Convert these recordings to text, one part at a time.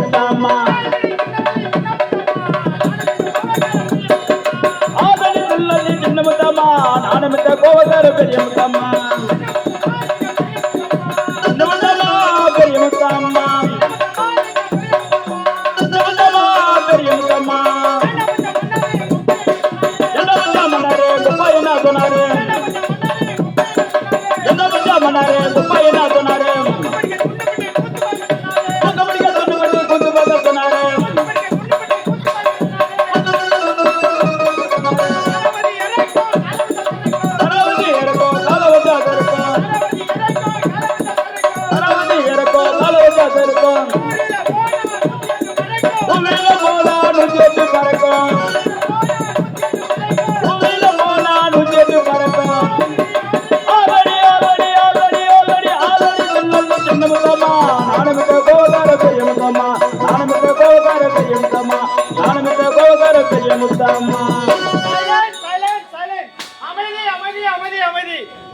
முத்தம்மா ஆதரி உள்ளது சின்ன முத்தம்மா நாணமிட்ட கோவக்கார பெரிய முத்தம்மா சின்ன முத்தம்மா பெரிய முத்தம்மா சின்ன முத்தம்மா பெரிய முத்தம்மா என்ன முத்தம்மனாரே குப்பா என்ன சொன்னாரு என்ன முத்தம்மனாரே குப்பா என்ன சொன்னாரு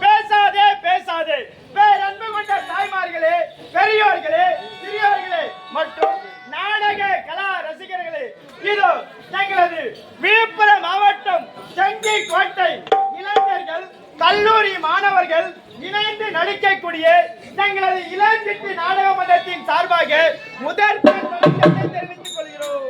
பேசாதே பேசாதே பேரன்பு கொண்ட தாய்மார்களே, பெரியோர்களே, சிறியோர்களே மற்றும் நாடக கலா ரசிகர்களே, இதோ எங்களது விழுப்புரம் மாவட்டம் செங்கிக்கோட்டை இளைஞர்கள் கல்லூரி மாணவர்கள் இணைந்து நடிக்கக்கூடிய தங்களது இளஞ்சிட்டு நாடக மன்றத்தின் சார்பாக முதல் தெரிவித்துக் கொள்கிறோம்.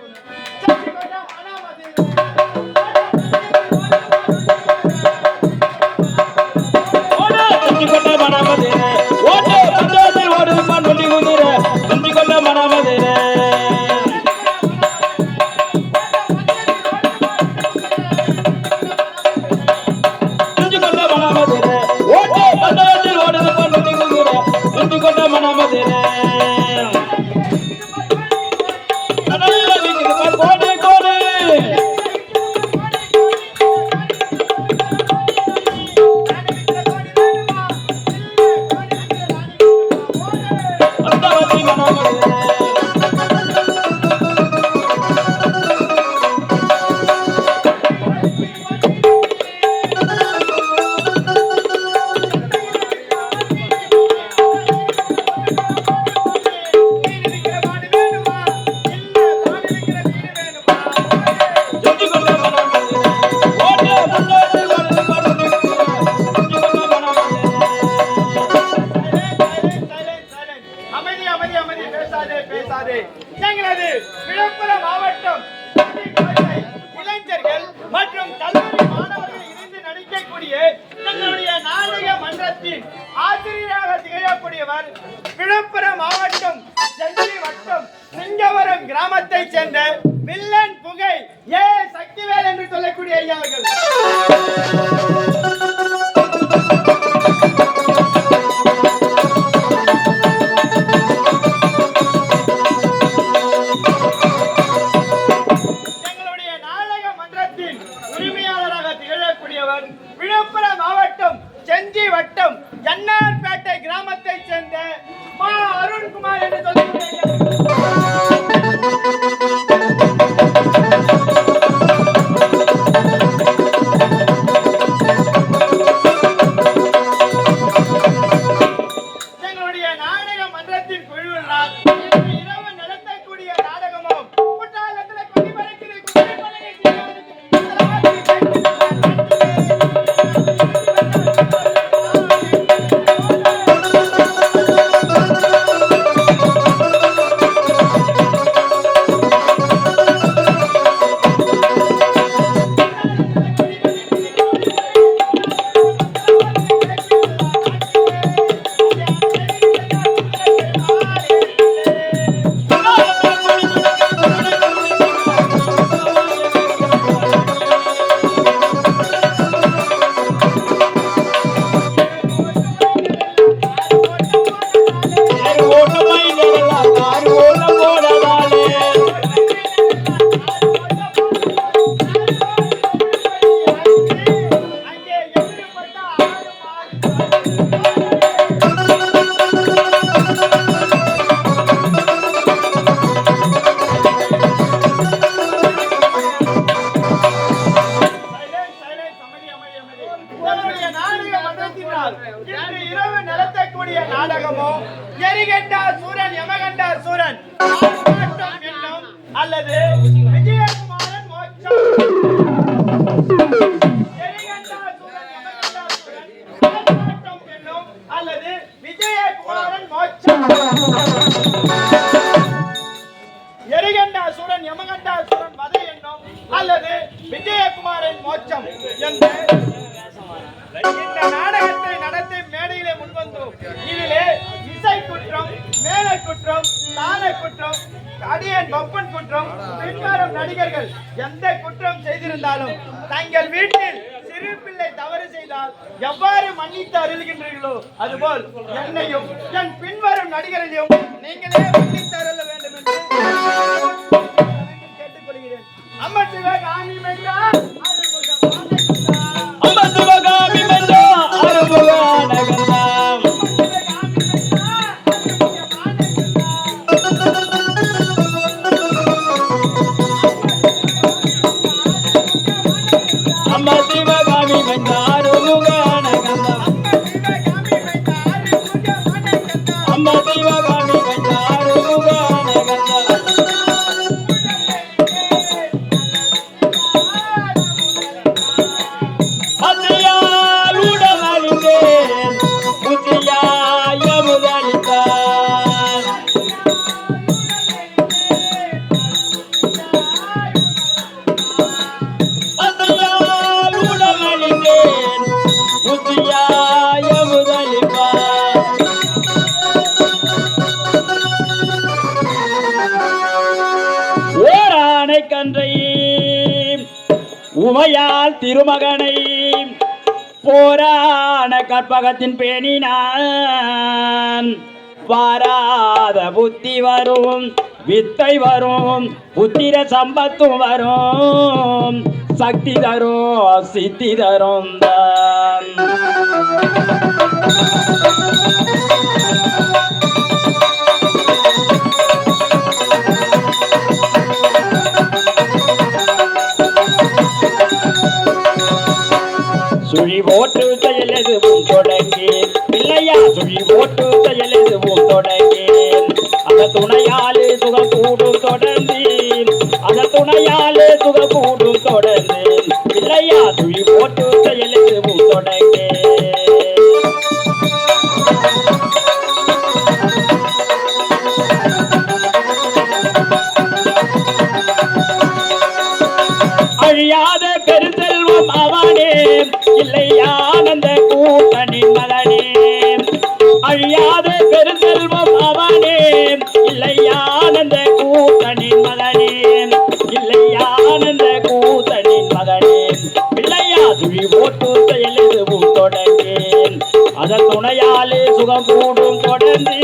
எங்களது விழுப்புரம் மாவட்டம் இளைஞர்கள் மற்றும் கல்லூரி மாணவர்கள் இணைந்து நடிக்கக்கூடிய தங்களுடைய நாடக மன்றத்தின் ஆசிரியராக திகழக்கூடியவர் விழுப்புரம் மாவட்டம் செஞ்சி வட்டம் சிங்கவரம் கிராமத்தை சேர்ந்த வில்லன் புகை ஏ சக்திவேல் என்று சொல்லக்கூடிய ஐயா அவர்கள். விழுப்புரம் மாவட்டம் செஞ்சி வட்டம் ஜன்னார்பேட்டை கிராமத்தை சேர்ந்த மா அருண்குமார் என்று எங்களுடைய நாடக மன்றத்தின் குழுவினால் இரவு நடத்தக்கூடிய நாடகமும் குற்றாலத்தில் கொடிபறக்கிறது. அல்லது விஜயகுமாரன் மோட்சம். எரிகண்டாசுரன் யமகண்டாசுரன் வதை என்னும் அல்லது விஜயகுமாரன் மோட்சம் என்று இந்த நாடகத்தை நடத்தி மேடையிலே முன்வந்தோம். இதிலே இசை குற்றம், மேலை குற்றம், தான குற்றம், அடியன் பப்பன் குற்றம், பின்வரும் நடிகர்கள் எந்த குற்றம் செய்திருந்தாலும் தங்கள் வீட்டில் சிறு பிள்ளை தவறு செய்தால் எவ்வாறு மன்னித்து அருள்கின்றீர்களோ அதுபோல் என்னையும் என் பின்வரும் நடிகரையும் நீங்களே மன்னித்து அருள வேண்டும் என்று கேட்டுக்கொள்கிறேன். அம்மா சிவகாமி மென்றால் அம்மா சிவகாமி மென்றால் அருமுகானகந்தாம். அம்மா சிவகாமி மென்றால் அருமுகானகந்தாம். அம்மா சிவகாமி மென்றால் அருமுகானகந்தாம். அசையால் உடல் அழிந்தேன் புத்தியாய முதலித்தான். அசையால் உடல் அழிந்தேன் புத்தியாய முதலிப்பான். ஓரானை கன்றை உமையால் திருமகனை போரான கற்பகத்தின் பேணினான். வாராத புத்தி வரும், வித்தை வரும், புத்திர சம்பத்தும் வரும், சக்தி தரும், சித்தி தரும் தான். சுழி போட்டு செயல் எதுவும் தொடங்கி இல்லையா, சுழி போட்டு செயல் எதுவும் தொடங்கி அந்த துணையாலே சுகம் கூடும் தொடர்ந்து, அந்த துணையாலே சுகம் கூடும் தொடர்ந்து இல்லையா, சுழி போட்டு செயல் எதுவும் தொடங்கி. அழியாத பெருசெல்வம் அவனே இல்லை ஆனந்த கூட்டனின் மகனே. அழியாத பெருசெல்வம் அவனே இல்லை ஆனந்த கூட்டனின் மகனே. இல்லை ஆனந்த கூட்டனின் மகனே. பிள்ளையா சுழி போட்டு செயல் எதுவும் தொடங்கேன் அதன் துணையாலே சுகம் கூடும் தொடர்ந்து,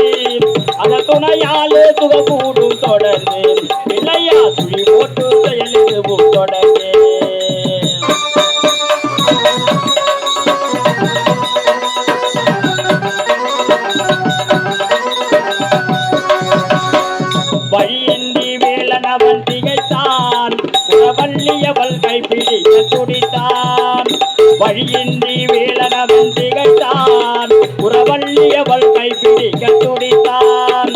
அதன் துணையாலே சுகம் கூடும் தொடர்ந்து பிள்ளையா சுழி போட்டு செயல் எதுவும் தொடங்கேன். வழியின்றி வேலனவன் திகைத்தான், புறவள்ளியவள் கைப்பிடிக்க துடித்தான். வழியின்றி வேலனவன் திகைத்தான், புறவள்ளியவள் கைப்பிடிக்க துடித்தான்.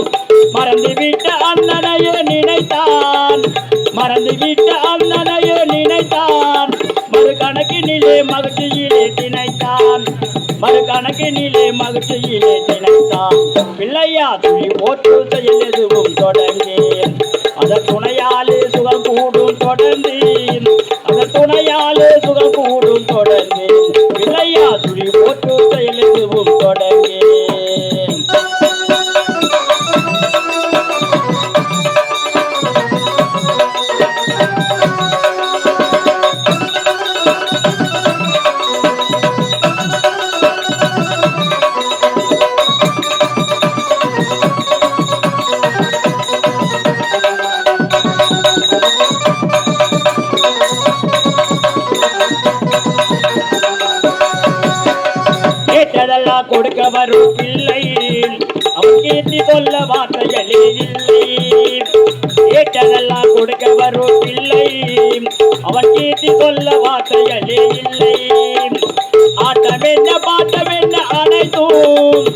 மறந்துவிட்ட அண்ணனையோ நினைத்தான், மறந்துவிட்ட அண்ணனையோ நினைத்தான். மறுகணக்கினிலே மகிழ்ச்சியிலே திணைத்தான், மறுகணக்கினிலே மகிழ்ச்சியிலே திணைத்தான். பிள்ளையா துளி போட்டு செயல் எதுவும் தொடங்கேன் அதன் துணையாலே சுகம் கூடும் தொடர்ந்து, அதன் துணையாலே சுகம் கூடும் தொடர்ந்து பிள்ளையா துளி போட்டு செயல் எதுவும் தொடங்கேன். கேட்டதெல்லாம் கொடுக்க வரும் பிள்ளை, அவன் கீர்த்தி சொல்ல வார்த்தைகளே இல்லை. கேட்டதெல்லாம் கொடுக்க வரும் பிள்ளை, அவன் கீர்த்தி சொல்ல வார்த்தைகளே இல்லை. ஆட்டம் என்ன பாட்டம் என்ன அனைத்தும்,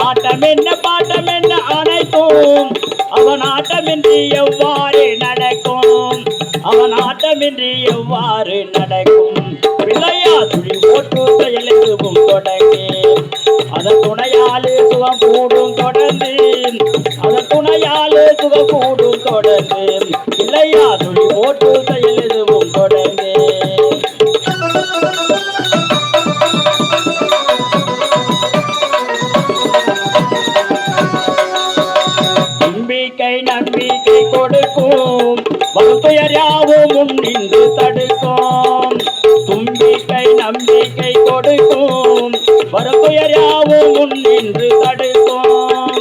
ஆட்டம் என்ன பாட்டம் என்ன அனைத்தும் அவன் ஆட்டமின்றி எவ்வாறு நடக்கும், அவன் ஆட்டமின்றி எவ்வாறு எவ்வாறு நடக்கும் பிள்ளையா துளி போட்டு செயல் எதுவும் தொடங்கி அதன் துணையாலே சுகம் கூடும் தொடர்ந்து அதன் துணையாலே சுகம் கூடும் தொடர்ந்து பிள்ளையா துளி போட்டு செயல் எதுவும் தொடங்கி நம்பிக்கை கொடுக்கும் வகுத்துயர் யாவும் முன்னின்று தடுக்கும் தும்பிக்கை நம்பிக்கை கொடுக்கும் வகுத்துயர் யாவும் முன்னின்று தடுக்கும்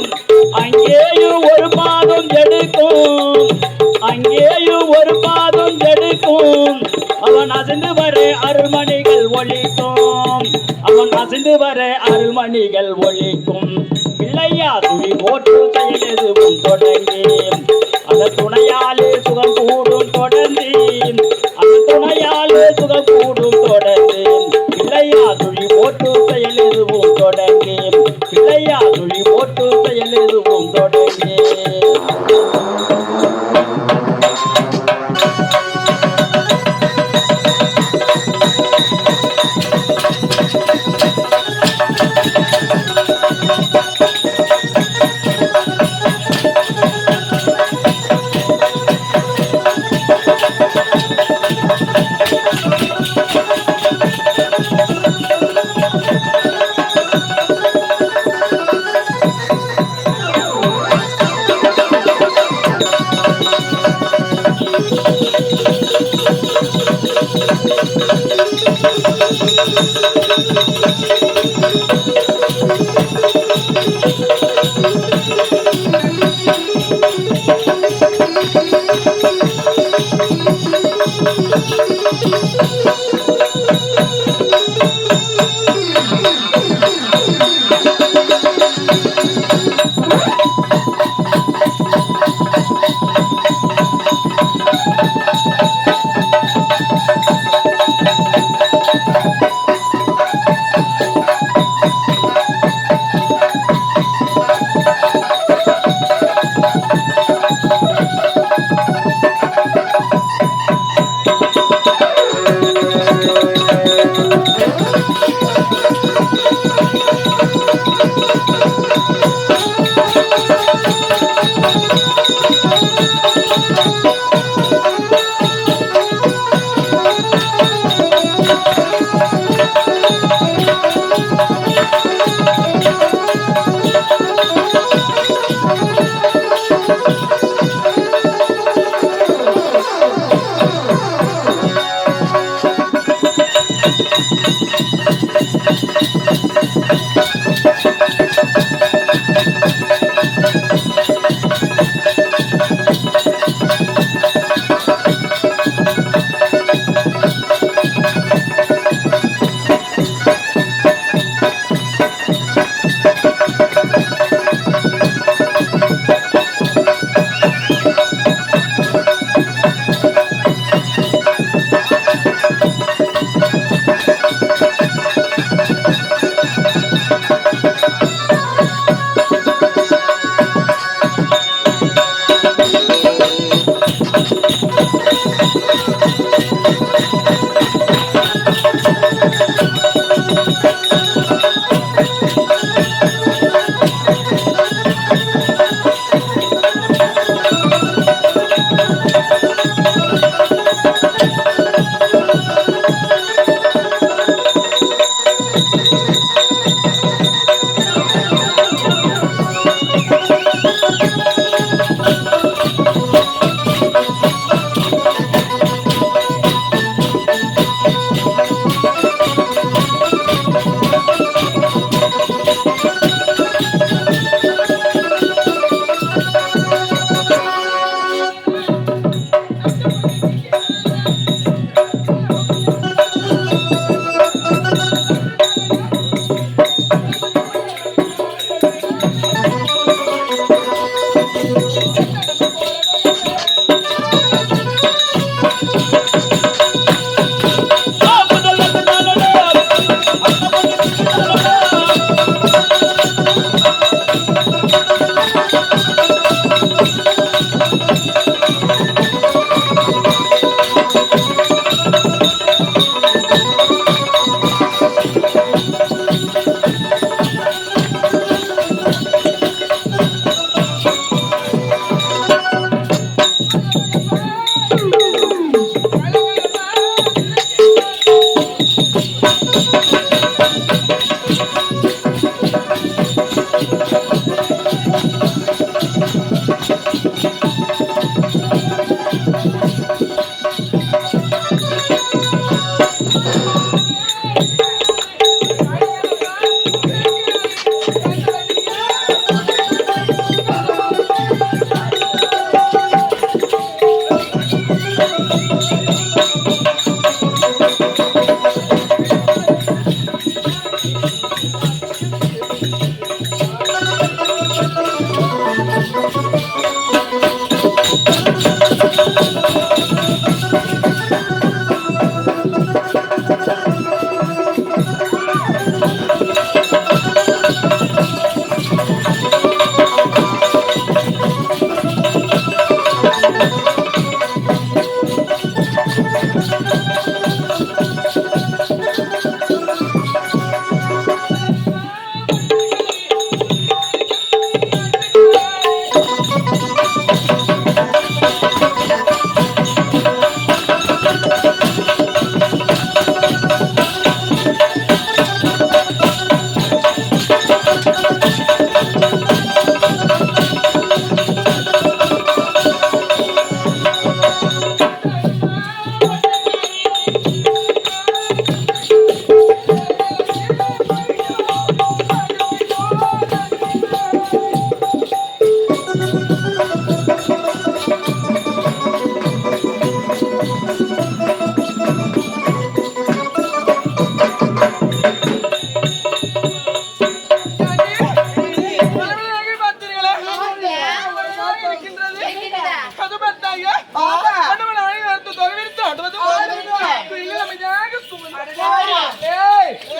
அங்கேயும் ஒரு பாதம் எடுக்கும் அங்கேயும் ஒரு பாதம் எடுக்கும் அவன் அசைந்து வர அருள்மணிகள் ஒலிக்கும் அவன் அசைந்து வர அருள்மணிகள் ஒலிக்கும் பிள்ளையா துளி போட்டு செயல் எதுவும் தொடங்கி அதன் துணையாலே சுகம் கூடும் தொடர்ந்து அதன் துணையாலே சுகம் கூடும் தொடர்ந்து பிள்ளையா துளி போட்டு செயல் எதுவும் தொடங்கி பிள்ளையா துளி போட்டு செயல் எதுவும் தொடங்கி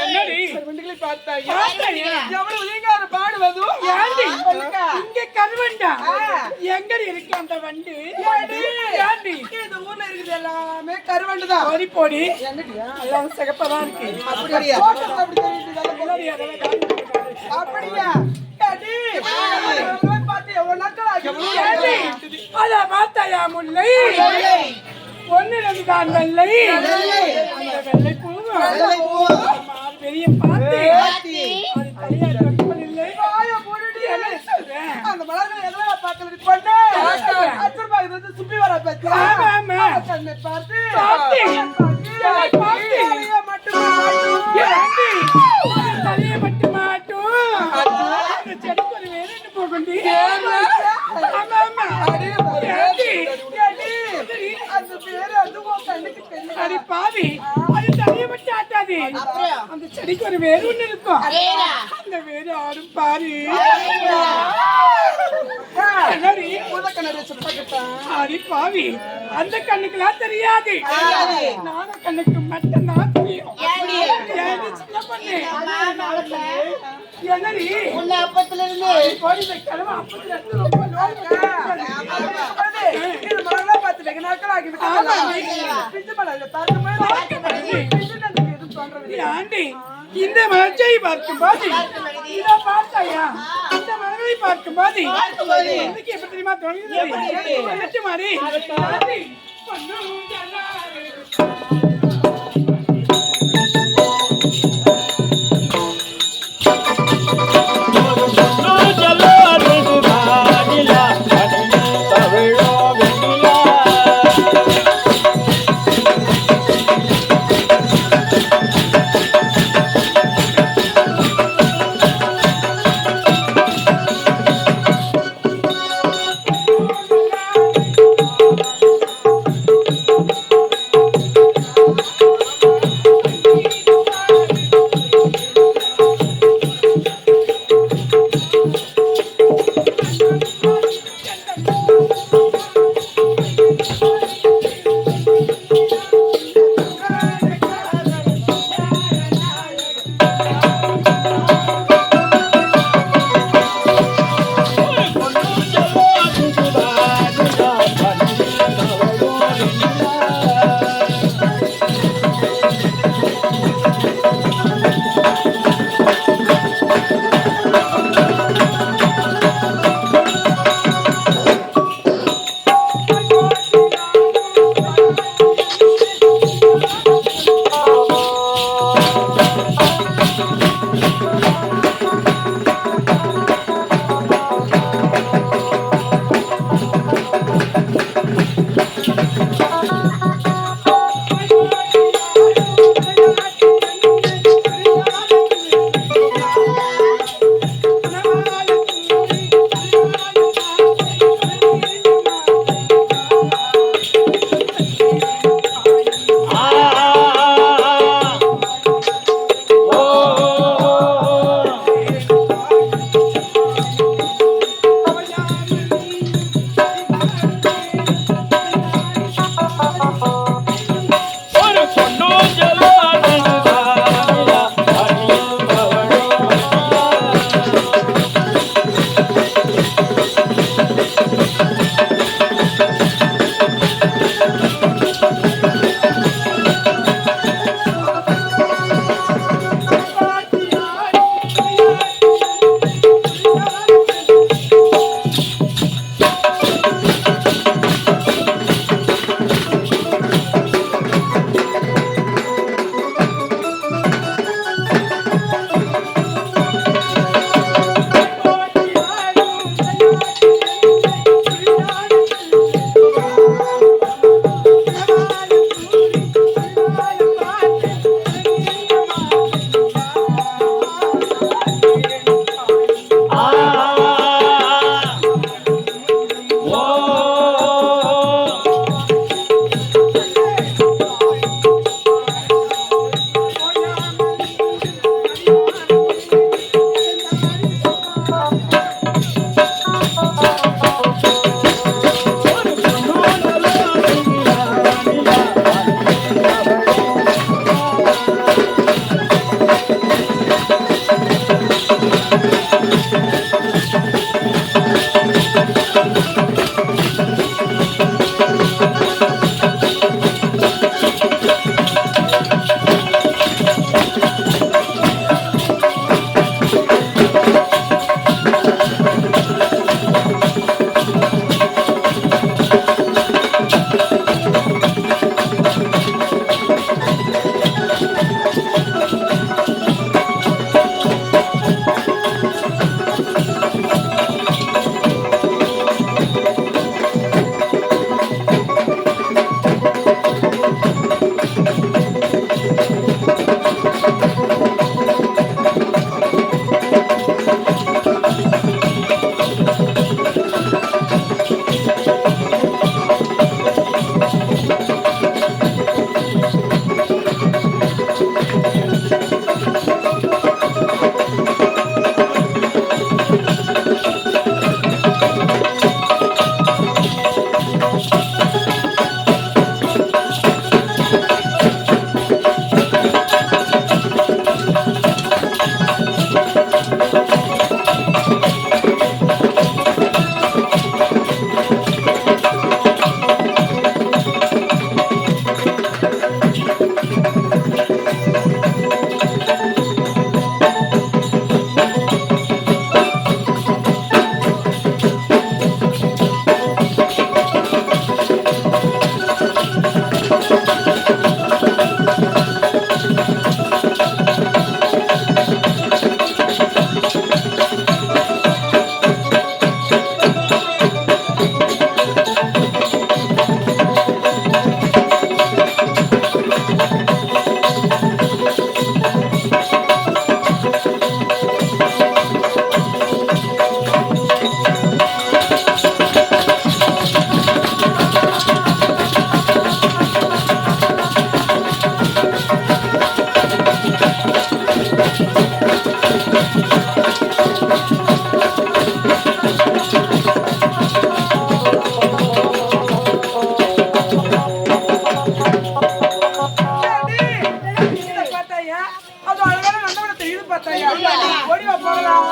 என்னடி வண்டிகளை பார்த்தாயா பார்த்தாயா? எவ்வளவு உதயங்கார பாடுவது ஏண்டி? சொல்லுங்க. இங்க கருவண்டா எங்கடி இருக்கு அந்த வண்டு ஏண்டி? இந்த ஊர்ல இருக்குது எல்லாமே கருவண்டுதான் போடி போடி என்னடியா எல்லாம் சிகப்பதான் இருக்கு அப்படியா தோட்டத்துல அப்படி தெரியுது முன்னாடி அதெல்லாம் காட்டி கொடுக்காது. அப்படியா ஏடி, இதெல்லாம் பார்த்து எவ்வளவு நாட்கள் ஆச்சு? ஏண்டி? அத பார்த்தாயா முல்லை ஒன்னிலிருந்து தான் வெள்ளை அந்த வெள்ளை பூவும் வெள்ளை பூவும் பெரிய பார்த்து பாத்தி. அது தனியா கற்பனில்லை வாயை மூடிட்டு என்ன சொல்றேன் அந்த மலர்களை எல்லாம் பார்க்கறது கொண்டு பார்க்கிறேன். அச்சர்பாக இருந்து சுப்பி வர பத்தி ஆமா, ஆமா. கண்ணை பார்த்து பார்த்து. பார்த்து தலையை மட்டும் ஏண்டி? அது தலையை மட்டும் மாட்டும் அந்த செடிக்கு ஒரு வேலைன்னு போகுண்டி ஆமா ஆமா ஏண்டி? ஏண்டி? அந்த பேரு அதுவும் கண்ணுக்கு தெரியும் அடி பாவி அது தலையை மட்டும் ஆட்டாது அந்த செடிக்கு ஒரு வேறு ஒண்ணு இருக்கும் அந்த வேறு ஆடும் பாரு என்னடி? உதக்கணரை சுத்தக்கிட்டான் அடி பாவி அந்த கண்ணுக்கெல்லாம் தெரியாது நான கண்ணுக்கு மட்டும் தான் தெரியும் ஏண்டி சின்ன பொண்ணு என்னடி போடி இந்த கிழமை அப்பத்துல இருந்து ரொம்ப இது மலர்லாம் பார்த்து வெகு நாட்கள் ஆகிவிட்டது பிஞ்சு மலர்ல பார்க்கும்போது எதுவும் தோன்றவில்லை ஆண்டி இந்த மலர்ச்சியை பார்க்கும் போது இதை பார்த்தாயா இந்த மலரை பார்க்கும் போது எனக்கு எப்படி தெரியுமா தோணுது மாதிரி ஆண்டி, பொன்னும் ஜனாரே. பார்த்தாயா ஓடிவா போகலாம்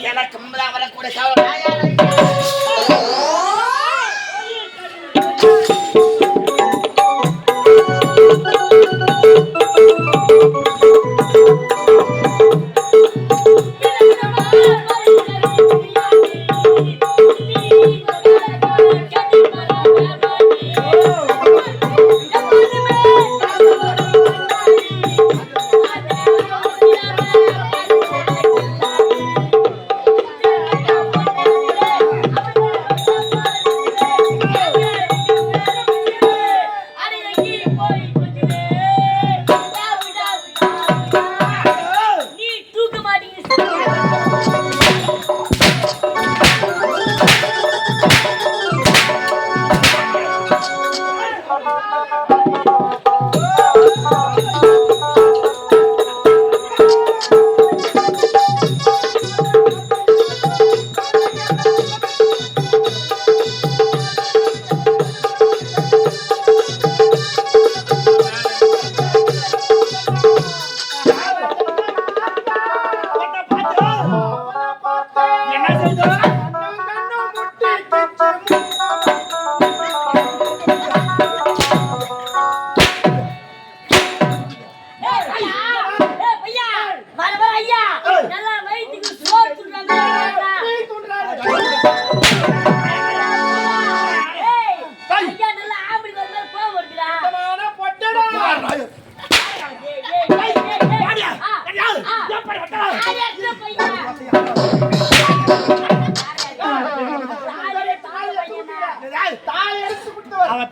எனக்கு வரக்கூடிய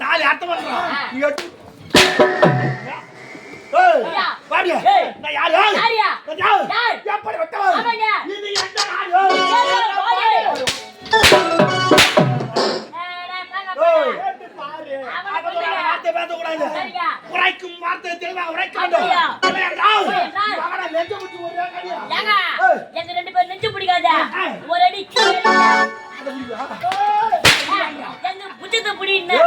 தாலி அர்த்தம் பண்றான் எப்படி வெட்டவன் இது எந்த உரைக்கும் வார்த்தை தெளிவா உரைக்க வேண்டும் எங்க ரெண்டு பேரும் நெஞ்சு பிடிக்காத ஒரு அடி எங்க புஜத்தை பிடின்னு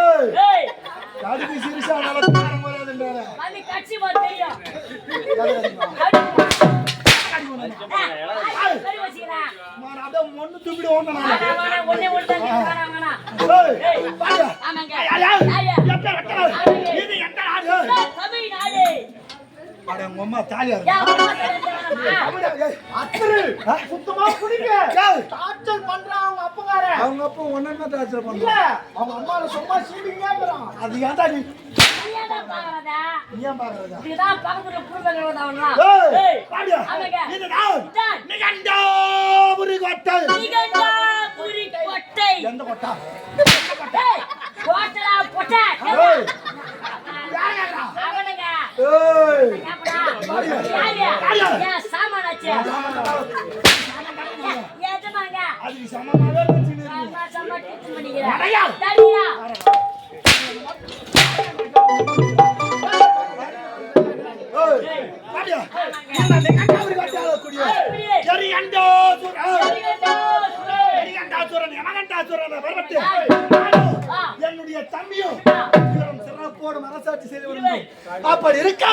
கட்சி மாதிரி தெரியும் ஒண்ணு தூக்கிடு ஒண்ணு அம்மா தாலியா சுத்தமா குடிங்க டார்ச்சர் பண்றான் அவங்க அப்பகார அவங்க அப்பா ஒண்ணு டார்ச்சர் பண்றான் அவங்க அம்மா சும்மா சீடிங்கறான் அது ஏன்டா நீ ஏன் பாக்குறதா இதுதான் பக்கத்துல புடுங்கறவனா ஏய் பாடியா இதுதான் நிகண்டாபுரி கோட்டை எந்த கோட்டை ஏய் கோட்டடா பொட்ட ஏய் அவனங்க ஏய் யாரியா சாமானாச்சு சமமாவே வச்சுன்னு நான் சமமா டீச் பண்ணிக்கிறேன். அடையா. சரியா? பாடியா என்ன நெங்கடாவரி வாட்டால கூடிய எரிகண்டோ எரிகண்டாசுரன் யமகண்டாசுரன் வரட்டு என்னுடைய தம்பியும் இவரும் சிறப்போடு மனசாட்சி செய்து வருகிறோம். அப்படி இருக்க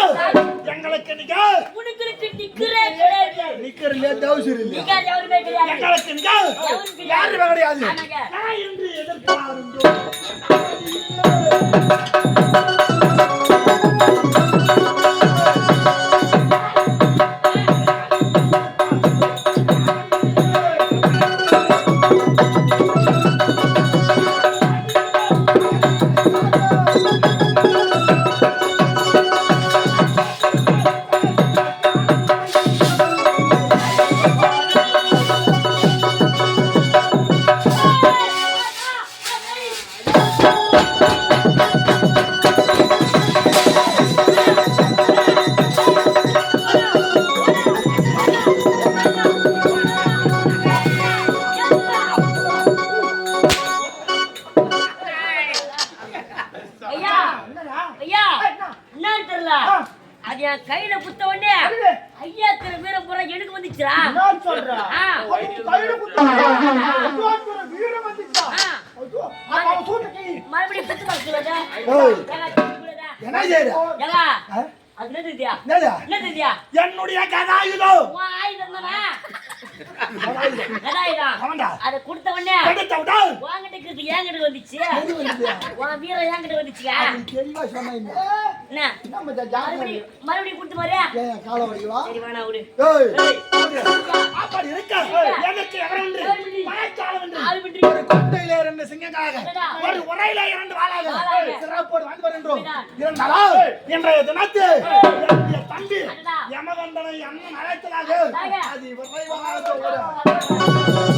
எங்களுக்கு நீங்க உனக்கு நிக்கிறே கிடையாது. நிக்கறல தவுசர் இல்ல நிக்காத எவருமே கிடையாது. எங்களுக்கு நீங்க யாருமே கிடையாது. நான் இன்று எதிர்பார்ந்தோம். ஐயா ஐயா என்னன்னு தெரியல. அது என் கையில குத்த உடனே ஐயா திரு வீரபுரம் எனக்கு வந்துச்சுடா. நான் சொல்றேன் ஆ. கையில குத்து வீரம் வந்துச்சா ஐயோ அவன் சூட்டுக்கு மறுபடியும் குத்து பார்க்கலடா. என்ன செய்யற ஏலா அது என்னதுதியா? என்னடா என்னதுதியா? என்னுடைய கதாயுதம் உன் ஆயுதம் தானே? கதாயுதம். அவன்டா அதை கொடுத்த உடனே கெடுத்தவுடா வாங்கிட்டு இருக்கிறது என்கிட்ட வந்துச்சு. உன் வீரம் என்கிட்ட வந்துச்சுங்க. தெளிவா சொன்னீங்க என்ன நம்ம ஜானி மறுபடியும் கொடுத்து பாரு. ஏன் கால வடிவா சரி வேணா விடு. ஏய் அப்படி இருக்க எனக்கு எவரண்டு மயக்காலவண்டு ஆள் விட்டு ஒரு கொட்டையில இரண்டு சிங்கங்களாக ஒரு உரையில இரண்டு வாளாக சிறப்போடு வந்து வருகின்றோம். இருந்தாலும் இன்றைய தினத்து என்னுடைய தம்பி யமகண்டனை அண்ணன் அழைத்ததாக அது விரைவாக ஓடும்.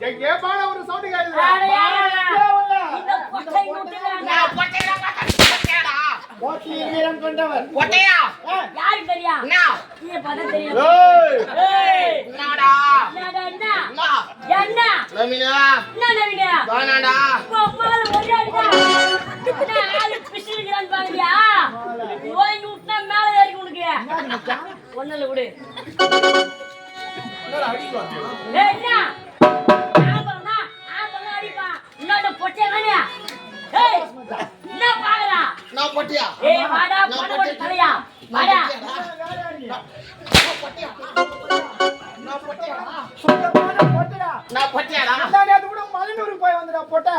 எங்கே பாட ஒரு சவுண்ட் கேக்குது இந்த பொட்டை விட்டுறாங்க. நான் பொட்டையா பொட்டையாடா போட்டி வீரம் கொண்டவர் பொட்டையா யாருக்கு தெரியும்? என்ன நீ பார்த்தா தெரியும். ஏய் ஏய், என்னடா என்னடா என்ன? என்ன என்ன? நமினா என்ன நவீனா? தானடா போ, போல ஒடியாடுடா. என்ன ஆளு பிசிறுகிறான்னு பாக்குறியா? ஓங்கி விட்டா மேல ஏறி உனக்கு. ஒண்ணுல விடு. ஏய், என்ன? ஆம்பளனா அடிப்பா. இன்னொரு பொட்டை வேணியா? ஏய், என்ன பாக்குறா? நான் பொட்டையா ஏய், வாடா, போட தலையா. வாடா. சுத்தமான பொட்டடா நான் பொட்டையாடா அந்த நேத்து கூட மலைனூருக்கு போய் வந்துடா பொட்ட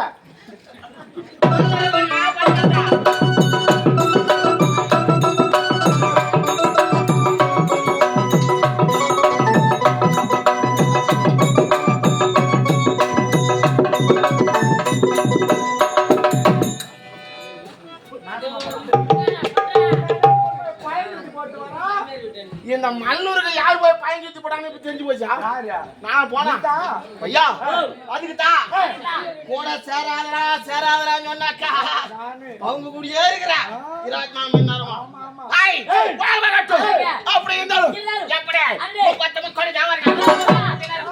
இந்த மண்ணூருக்கு யார் போய் பயன் சுத்தி போடான்னு இப்ப தெரிஞ்சு போச்சா யாரு நான் போனா நீதா? ஐயா அதுக்குதான் கூட சேராதரான்னு சொன்னாக்கா நானு அவங்க கூடயே இருக்கிறா இராஜ்மா மின்னாரமா ஆமா ஐய் வாங்க வரட்டும் அப்படி இருந்தாலும் எப்படி பத்து மக்கள் ஜாவரா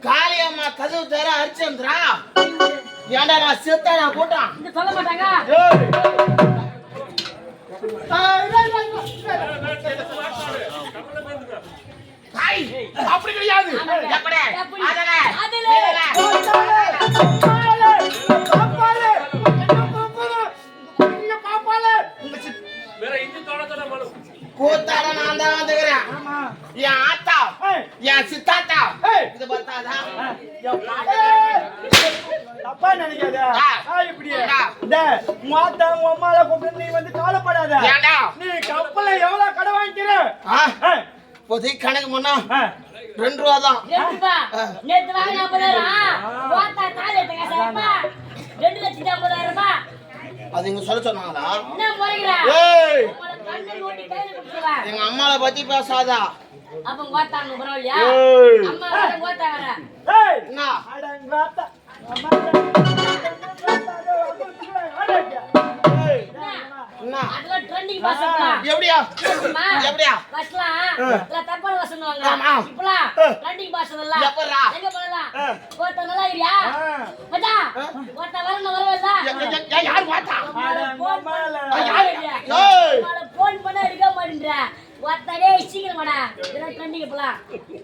காளியம்மா கதவு தர ஹரிச்சந்திரா ஏண்டா நான் செத்தானா போட்டான் சொல்ல மாட்டாங்க. ஐய் அப்படி கிடையாது எப்படி அதனே கூத்தாட நான் தான் வந்துக்கிறேன் என் ஆத்தா என் சித்தாத்தா இது பார்த்தாதா தப்பா நினைக்காத இப்படி மாத்தா உங்க அம்மால கூப்பிட்டு நீ வந்து கவலைப்படாத ஏண்டா நீ கப்பல எவ்வளவு கடை வாங்கிக்கிற பொதி கணக்கு முன்னா 2 ரூபா தான் நேத்து வாங்கின 50,000 போட்டா தாலி எடுத்த காசா 2,50,000 அது இங்க சொல்ல சொன்னாங்களா என்ன போறீங்க? ஏய் உங்களை கண்ணு நோண்டி கையில கொடுத்துருவேன். எங்க அம்மால பத்தி பேசாதா அப்ப கோத்தாங்க பரவாயில்லையா? ஏய் அம்மா வேற கோத்தாங்க. ஏய் என்ன அடங்காத்தா என்ன அதெல்லாம் ட்ரெண்டிங் பாசங்களா? எப்படியா எப்படியா பஸ்லாம் இல்ல தப்பான வசனுவாங்க. ஆமா. இப்பலாம் ட்ரெண்டிங் பாசனல்ல. எப்பறா எங்க போலாம்? கோத்தா நல்லா இருக்கியா? மச்சான் கோத்தா வரல. யார் பார்த்தா போன் பண்ண இருக்க மாட்டேன்ற. கோத்தாடே சீக்கிரம் வாடா. இதெல்லாம் ட்ரெண்டிங் இப்பலாம்.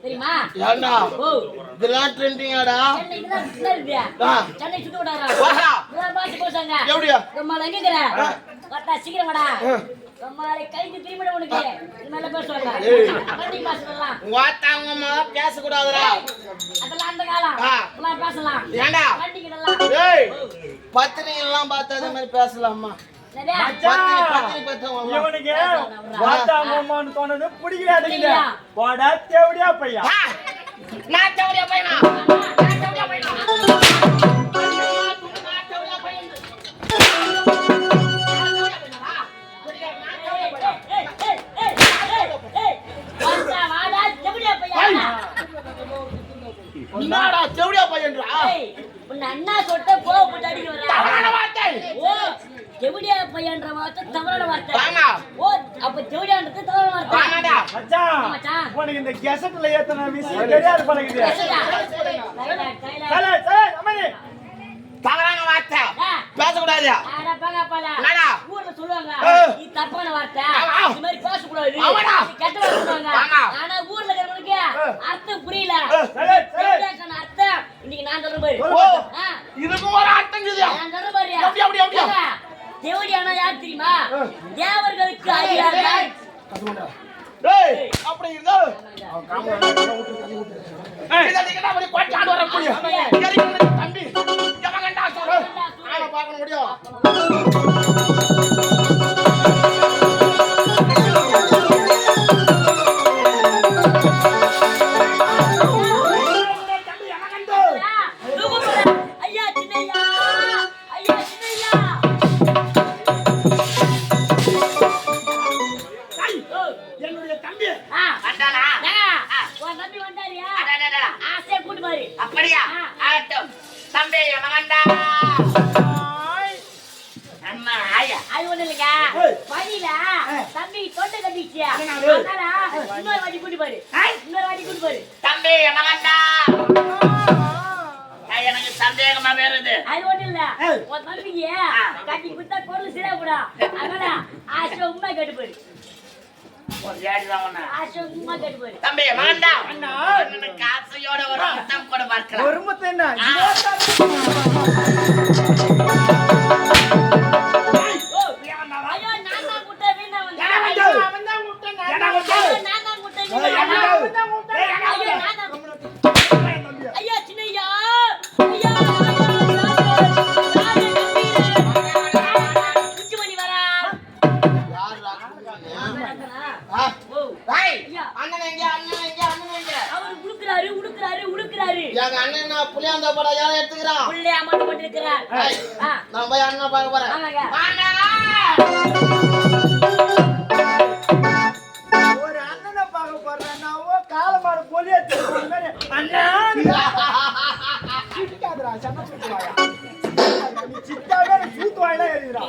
தெரியுமா? ஏண்டா ஓ இதெல்லாம் ட்ரெண்டிங்காடா சென்னை இதெல்லாம் இருக்குடா. சென்னை சுத்தி விடாதடா. வாடா இதெல்லாம் பாத்து போசாங்க. எப்படியா கம்மால எங்க இருக்கற? கோத்தா சீக்கிரம் வாடா. கம்மால கைக்கு திரும்பிட உனக்கு. இது மேல பேசுவாங்க. ட்ரெண்டிங் பாசனல்லாம். வாத்தாங்க மா பேச கூடாதுடா அதெல்லாம் அந்த காலம். இதெல்லாம் பேசலாம். ஏண்டா ட்ரெண்டிங் இதெல்லாம். ஏய் பத்தினி எல்லாம் பார்த்து அதே மாதிரி பேசலாமா சரியா? பத்தினி பத்தவங்க இவனுக்கு வாத்தாங்கம்மான்னு தோணுது பிடிக்கல போடா தேவடியா பையா நான் தவறியா பையனா என்னடா செவடியா பையன்றா உன்னை அண்ணா சொல்லிட்டு கோவப்பட்டு அடிக்க தவறான வர்றா. வார்த்தை ஓ செவிடியா பையன்ற வார்த்தை தவறான வார்த்தை. ஆமா ஓ அப்ப செவிடியான்றது தவறான வார்த்தை. ஆமாடா மச்சான் மச்சான். உனக்கு இந்த கெசட்ல ஏத்தன விஷயம் தெரியாது பழகுது கைலா. சரி சரி அம்மாடி தவறான வார்த்தை பேசக்கூடாது ஆடா பாங்க பால. என்னடா? ஊர்ல சொல்லுவாங்க ஏய். இது தப்பான வார்த்தை. ஆமா. இந்த மாதிரி பேசக்கூடாது. ஆமாடா. இது கெட்ட வார்த்தை சொல்லுவாங்க. ஆமா. ஆனா ஊர்ல இருக்கிறவங்களுக்கு அர்த்தம் புரியல. சரி சரி செவிடியாக்கான அர்த்தம் இன்னைக்கு நான் சொல்ற பாரு. ஓ ஆ, இதுக்கும் ஒரு அர்த்தம் இருக்குதா நான் சொல்ற பாரு. அப்படியா? தேவடியானா யார் தெரியுமா? தேவர்களுக்கு அறியார்கள். டேய் அப்படி இருந்தா அவன் காம இத அப்படி கொட்டாடு வர முடியும் தம்பி எவங்கடா சொல்ற ஆளை பார்க்க முடியும் ஐயா சின்னையா, ஐயா சின்னையா. கட்டி குத்தா பொருள் சரியா போடா. அதனால ஆசை உண்மை கேட்டு போயிரு. ஒரு ஜாடி தான் ஒண்ணு. ஆசை உண்மை கேட்டு போயிரு. தம்பி மாண்டா அண்ணா எனக்கு ஆசையோட ஒரு முத்தம் கூட பார்க்கலாம். ஒரு முத்தம் என்ன ஐயோ நான் தான் முட்டை வீணா வந்தேன். அவன் தான் முட்டை ஐயோ நான் தான் முட்டை வீணா வந்தேன். ஐயோ நான் தான் ஐயா சின்னையா ஐயா குச்சி மணி வரா. டேய் ஐயா அண்ணன் எங்க அவர் உடுக்குறாரு. எங்க அண்ணன் நான் புளியாந்த படம் யாரை எடுத்துக்கிறான் உள்ளே அமர்ந்து கொண்டிருக்கிறார். நான் போய் அண்ணன் பார்க்க போறேன் ஆமாங்க. ஒரு அண்ணனை பார்க்க போறேன்னா காலமாடு போலியே அண்ணா சிரிக்காதடா சண்டை சுத்துவாயா நீ சித்தாவே சூத்துவாயில எழுதுறா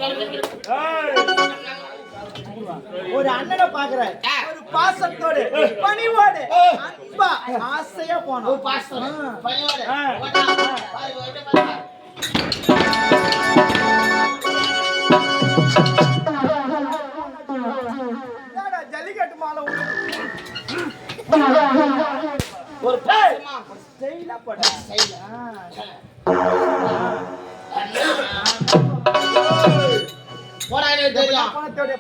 ஒரு அண்ணனை பாக்குற ஒரு பாசத்தோடு பணிவோடு அன்பா ஆசையா போனோம் பையோட ஜல்லிக்கட்டு மாலை ஒரு ஸ்டைலா போட போடா தெரியும் பணத்தோட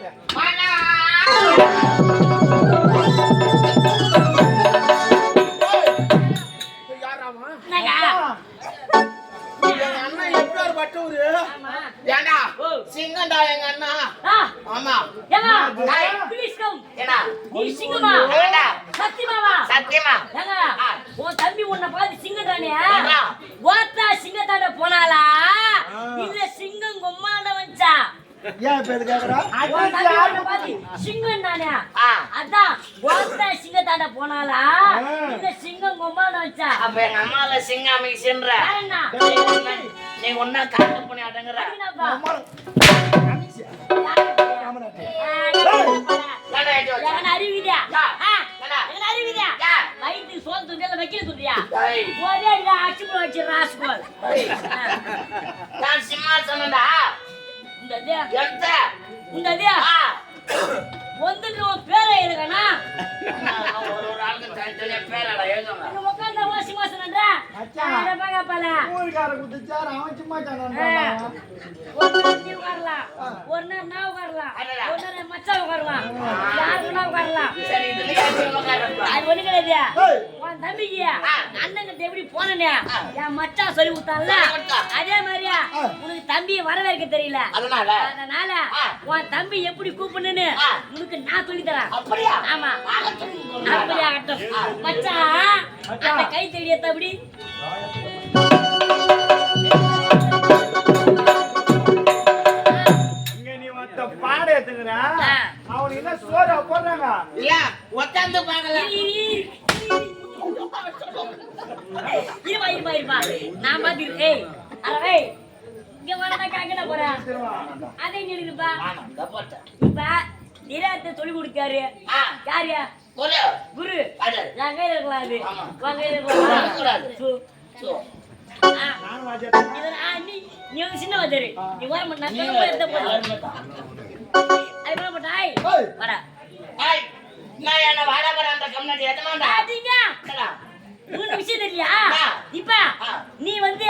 எங்க அண்ணன் எப்படியாரு பட்டவரு ஏண்டா சிங்கண்டா எங்க அண்ணா ஆமா ஏங்க ப்ளீஸ் கம். ஏடா நீ சிங்கமா? ஏடா சத்தியமாவா? சத்தியமா ஏங்க உன் தம்பி உன்னை பார்த்து சிங்கத்தானே ஓத்தா சிங்கத்தாண்ட போனாலா இல்ல சிங்கம் கொம்மாண்ட வந்துச்சா? ஏன் இப்ப இது கேக்குறா உன் தம்பி உன்னை பார்த்து சிங்கம் தானே அதான் ஓத்தா சிங்கத்தாண்ட போனாலா இல்ல சிங்கம் கொம்மாண்ட வந்துச்சா? அப்ப எங்க அம்மால சிங்கம் மிக்ஸ்ன்ற யாருன்னா? நீ ஒன்னா காட்டு பண்ணி அடங்குற அப்படின்னாப்பா. எங்கன அறிவிதியா? எங்கன அறிவிதியா? வயிற்றுக்கு சோறு துண்டியா வைக்கல துண்டியா? ஒரே அடிதான் அடிச்சு வச்சு ராஸ்கோல். நான் சிம்மாசனம்டா இந்த இது, எந்த இந்த இது வந்துட்டு உன் பேரை எழுதுக்கண்ணா. ஒரு ஆளுக்கு தனித்தனியா பேரடா எழுதுங்க இங்க உட்கார்ந்தா வாசி மாசம்ன்றா. பாப்பால ஊருக்கார குடிச்சாரு அவன் சும்மா சொன்னான் ஒரு நாள் நீ உட்காரலாம், ஒரு நாள் நான் உட்காரலாம், ஒரு நாள் என் மச்சான் உட்காருவான், யாருக்குன்னா உட்காரலாம். சரி இதுல யாரு உட்கார்றா அது ஒண்ணு கிடையாது. உன் தம்பிக்கு அண்ணங்கிட்ட எப்படி போனே என் மச்சான் சொல்லி கொடுத்தான்ல அதே மாதிரியா உனக்கு தம்பியை வரவேற்க தெரியல. அதனால உன் தம்பி எப்படி கூப்பிடணும்னு உனக்கு நான் சொல்லி தரேன். அப்படியா? ஆமா அப்படியே ஆகட்டும். மச்சான் அந்த கை தேடி எப்படி இங்க நீ மத்த பாட எடுத்துக்கிற அவனுக்கு என்ன சோறு போடுறாங்க இல்ல உட்கார்ந்து பார்க்கல இருப்பா நான் பாத்துக்கிறேன். ஏய் இங்க வரடா காக்கட போறேன் அதே நினைக்குப்பா. இப்ப நிராத்தை சொல்லி கொடுக்காரு யாரு? குரு. என் கையில இருக்கலாம் அது உன் கையில இருக்கலாம். நீ வந்து சின்ன வச்சாரு நீ வர மாட்டேன் வர நான் என்ன வாடா வர அந்த கம்யூனிட்டி எத்தனை உனக்கு விஷயம் தெரியலையா? இப்ப நீ வந்து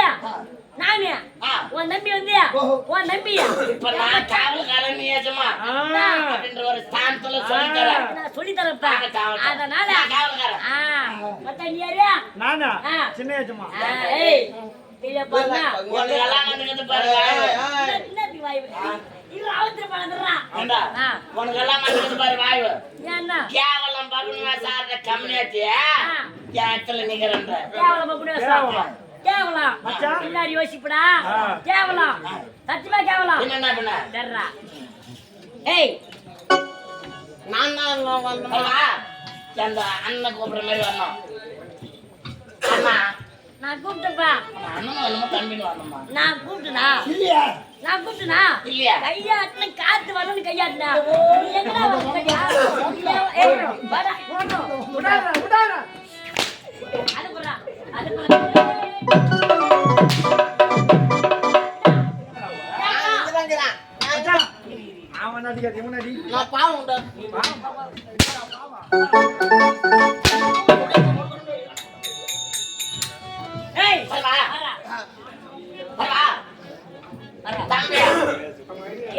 நானு உன் நம்பி வந்து உன் நம்பி இப்ப நான் காவல்காரன் நீ ஏஜமா அப்படின்ற ஒரு ஸ்தானத்துல சொல்லித்தரேன். நான் சொல்லி தரப்பா. அதனால மத்த நீ யாரு? நானா சின்ன ஏஜமா ஏய் தெரிய பாருங்க உனக்கு எல்லாம் வந்துக்கிட்டு பாருங்க என்ன வாய் இது அவத்திர பணம்றா உனக்கு எல்லாம் வந்துக்கிட்டு பாரு வாய்வு ஏன்னா கேவலம் பகுனா சார்ந்த கம்யூனிட்டி இடத்துல நிக்கிறன்ற கேவலம் பகுனா சார் கேவலம் பின்னாடி யோசிப்படா கேவலம் சத்தியமா கேவலம் என்ன பண்ண டர்ரா ஏய் நான் தான் வந்தமா அந்த அண்ணன் கூப்பிடுற மாதிரி வரணும் அண்ணா நான் கூப்பிட்டப்பா அண்ணன் வரணுமா தம்பின்னு வரணுமா நான் கூப்பிட்டனா இல்லையா நான் கூப்பிட்டனா இல்லையா கையாட்டுன காத்து வரணும் கையாட்டுனா நீ எங்கடா வந்தயா ஏய் வாடா போறோம் விடாத அது போறா அது போறா நடிக்கிறான் அவன் நடிக்காது இவன் நடி நான் பாவம் உண்டு ஏய் வரவா வரா வரவா வரா தம்பி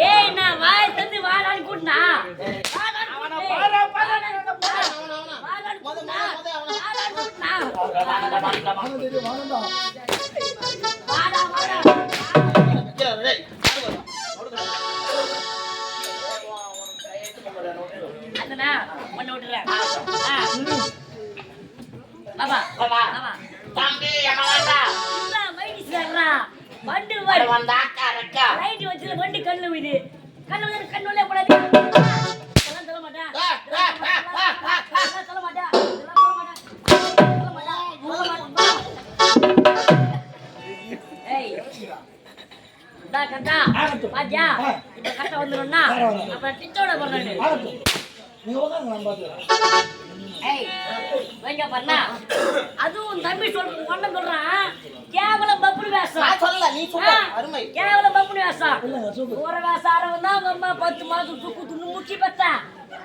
ஏய் நான் வாய் தந்து வாடான்னு கூட்டனா அவனை பாரா பாரா தம்பி எமலாண்டா வந்தா கரக்கா வண்டி கண்ணு விடு கண்ணு விடு கண்ணு உள்ளே போடாதீங்க சொல்ல மாட்டேன் சொல்ல மாட்டேன் ஏய் டா கண்டா பாத்தியா இந்த கட்ட வந்துறோம்னா அப்புறம் டிச்சோட போறானே நீ உட்கார்ந்து நான் பாத்துறேன் ஏய் வெங்க பண்ணா அதுவும் தம்பி சொன்ன சொல்றான் கேவலம் பப்புனு வேஷம் நான் சொல்லல நீ சொல்ல அருமை கேவலம் பப்புனு வேஷம் இல்லங்க சூப்பர் ஒரு வேஷம் ஆரவன் தான் அம்மா 10 மாசம் தூக்கு துண்ணு முக்கி பத்தா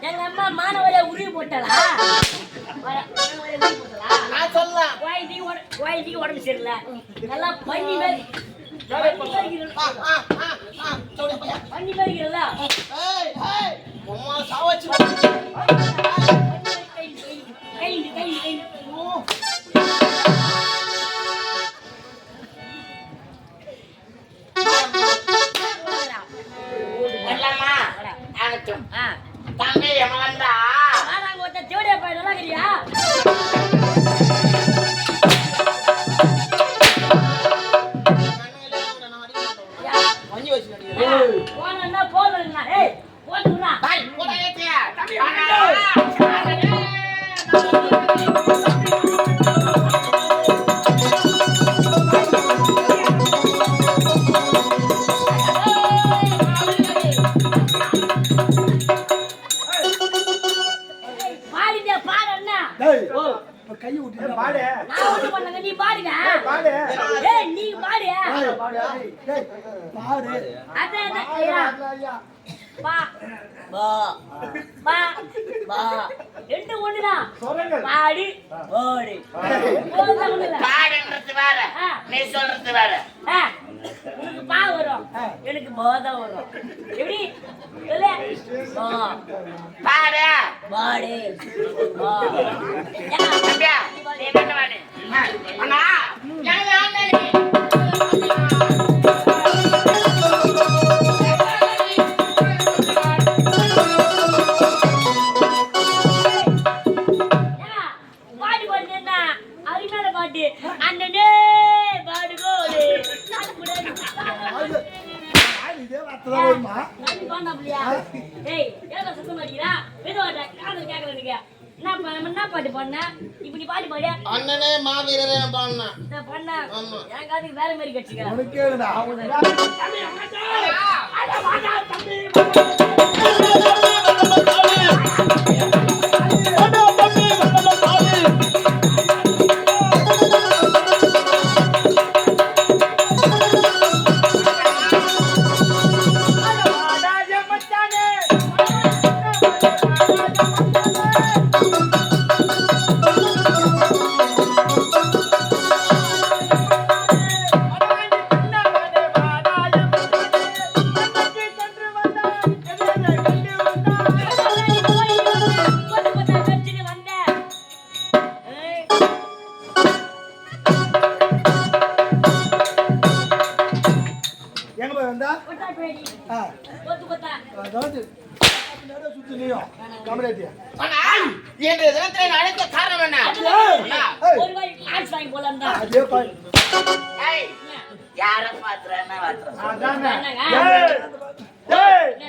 எங்க அம்மா மானவரைய உருவி போட்டலா நான் சொல்ல குவாய்திக்கு உடம்பு சரியில்லை நல்லா பண்ணி மாதிரி பண்ணி மாதிரில ஏய் ஏய் அம்மா சாவச்சு கை வரலாமா ஆகட்டும் தம்பி எமலாண்டா நாங்க ஒருத்த தேவடியா போய் நல்லா இருக்கிறியா மணி வச்சு நடிக்கிறேன் போனா போதும்னா ஏய் போதும்னா பாய் போடா ஏத்தியா தம்பி பாடிதே பாடன்னா டேய் கை ஊட்டி பாடு நான் ஒண்ணு பண்ணங்க நீ பாடுங்க பாடு ஏய் நீ பாடு டேய் பாரு அத ஐயா பா பா பா பா ரெண்டு ஒண்ணுதான் சொல்லுங்கள் பாடி பாடி போதும் ஒண்ணுல பாடுன்றது வேற நீ சொல்றது வேற உனக்கு பா வரும் எனக்கு போதம் வரும் எப்படி சொல்லு பா பாடு பாடி பா தம்பியா நீ என்ன பாடு அண்ணா யாரு அண்ணா பாடி பாடுனா அருமையான பாட்டு அண்ணனே பாடுகோலே இதே வார்த்தை தான் வருமா ஏய் ஏதோ சத்தம் மாட்டீங்களா மெதுவாட்ட காதல் கேட்கறதுக்கு என்ன பாட்டு பண்ண இப்படி பாட்டு பாடு அண்ணனே மாவீரரே பாடுனா நான் பண்ண என் காதுக்கு வேற மாதிரி கட்சிக்கிறேன் உனக்கு கேளுடா எங்க போய் வந்தா அதாவது சுத்திலையும் கமலேட்டியா அண்ணா இந்த தினத்தை அழைத்த காரணம் என்ன ஒரு வாய் டான்ஸ் வாங்கி போலாம் தான் அதே பாய் ஏய் யார பாத்துறேன்னா பாத்துறேன் அதானே என்னங்க